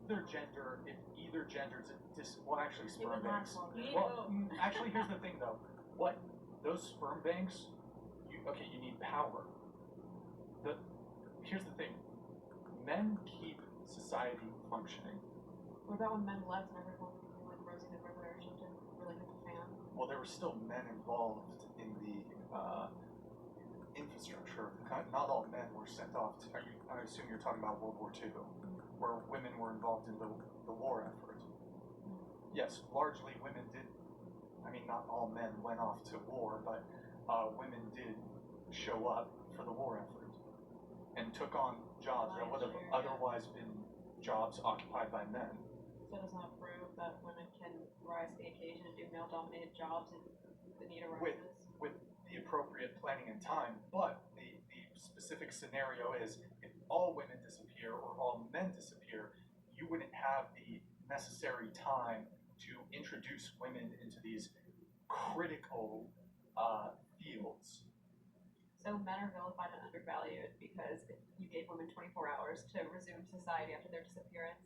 either gender is well, actually sperm banks. Well, actually, here's the thing though. What those sperm banks? You need power. Here's the thing. Men keep society functioning. What about when men left and everyone became like Rosie the Riveter or something? Really hit the fan. Well, there were still men involved in the infrastructure. Not all men were sent off to. I assume you're talking about World War II, where women were involved in the war effort. Yes, largely women did. I mean, not all men went off to war, but women did show up for the war effort and took on jobs that would have otherwise been jobs occupied by men. So does not prove that women can rise to the occasion and do male-dominated jobs and the need arises? With the appropriate planning and time, but the specific scenario is if all women disappear or all men disappear, you wouldn't have the necessary time to introduce women into these critical fields. So men are vilified and undervalued because if you gave women 24 hours to resume society after their disappearance,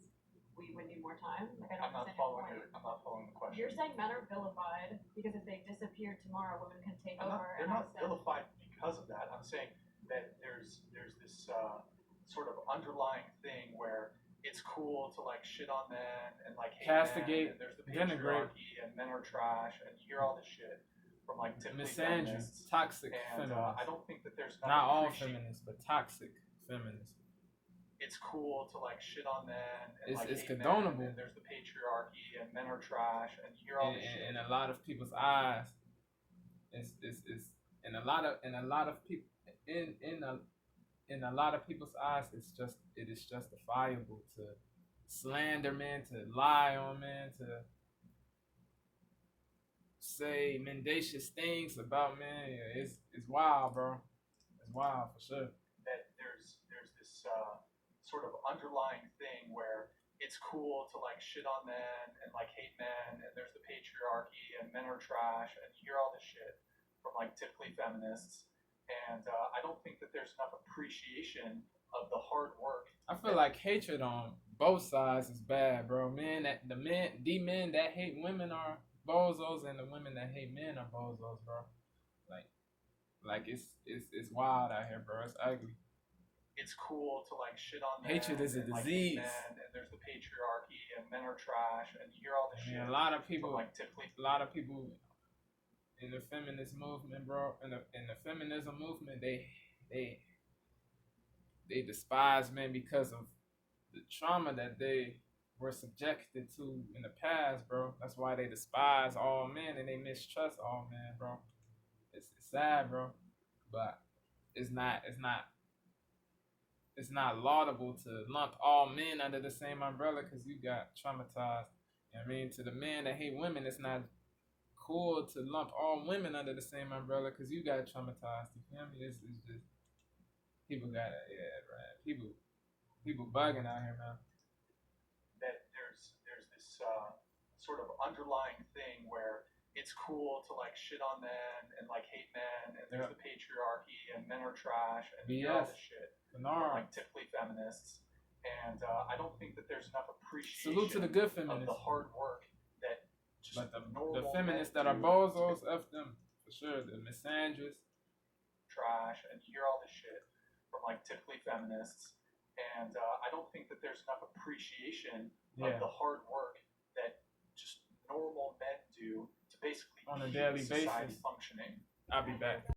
we would need more time. Like I'm not following the question. You're saying men are vilified because if they disappeared tomorrow, women can take over. They're not vilified because of that. I'm saying that there's this sort of underlying thing where it's cool to like shit on men and like hate castigate, men, and there's the patriarchy and men are trash and you hear all this shit from like typically feminists, toxic and feminists. I don't think that there's not all feminists, but toxic feminists. It's cool to like shit on men and it's hate condonable. Men, and there's the patriarchy and men are trash and you hear all this shit. In a lot of people's eyes, it's in a lot of people in a lot of people's eyes, it is justifiable to slander men, to lie on men, to say mendacious things about men. It's wild, bro. It's wild for sure. That there's this sort of underlying thing where it's cool to like shit on men and like hate men, and there's the patriarchy and men are trash, and you hear all this shit from like typically feminists. And I don't think that there's enough appreciation of the hard work. I feel like hatred on both sides is bad, bro. The men that hate women are bozos, and the women that hate men are bozos, bro. Like it's wild out here, bro. It's ugly. It's cool to like shit on men. Hatred is a disease. Men, and there's the patriarchy and men are trash, and you hear all this shit. A lot of people, a lot of people in the feminist movement, bro, in the feminism movement, they despise men because of the trauma that they were subjected to in the past, bro. That's why they despise all men and they mistrust all men, bro. It's sad, bro, but it's not laudable to lump all men under the same umbrella because you got traumatized. You know what I mean? To the men that hate women, it's not cool to lump all women under the same umbrella because you got traumatized. You feel me? It's just people got it, right? People bugging out here, man. That there's this sort of underlying thing where it's cool to like shit on men and like hate men, and there's the patriarchy and men are trash and you hear all this shit from like typically feminists. And I don't think that there's enough appreciation. Salute to the good feminists. Of the hard work that just but the feminists that are bozos, F them for sure. The misandrists, trash, and you hear all this shit from like typically feminists. And I don't think that there's enough appreciation of the hard work that just normal men do to basically on a daily basis functioning. I'll be back.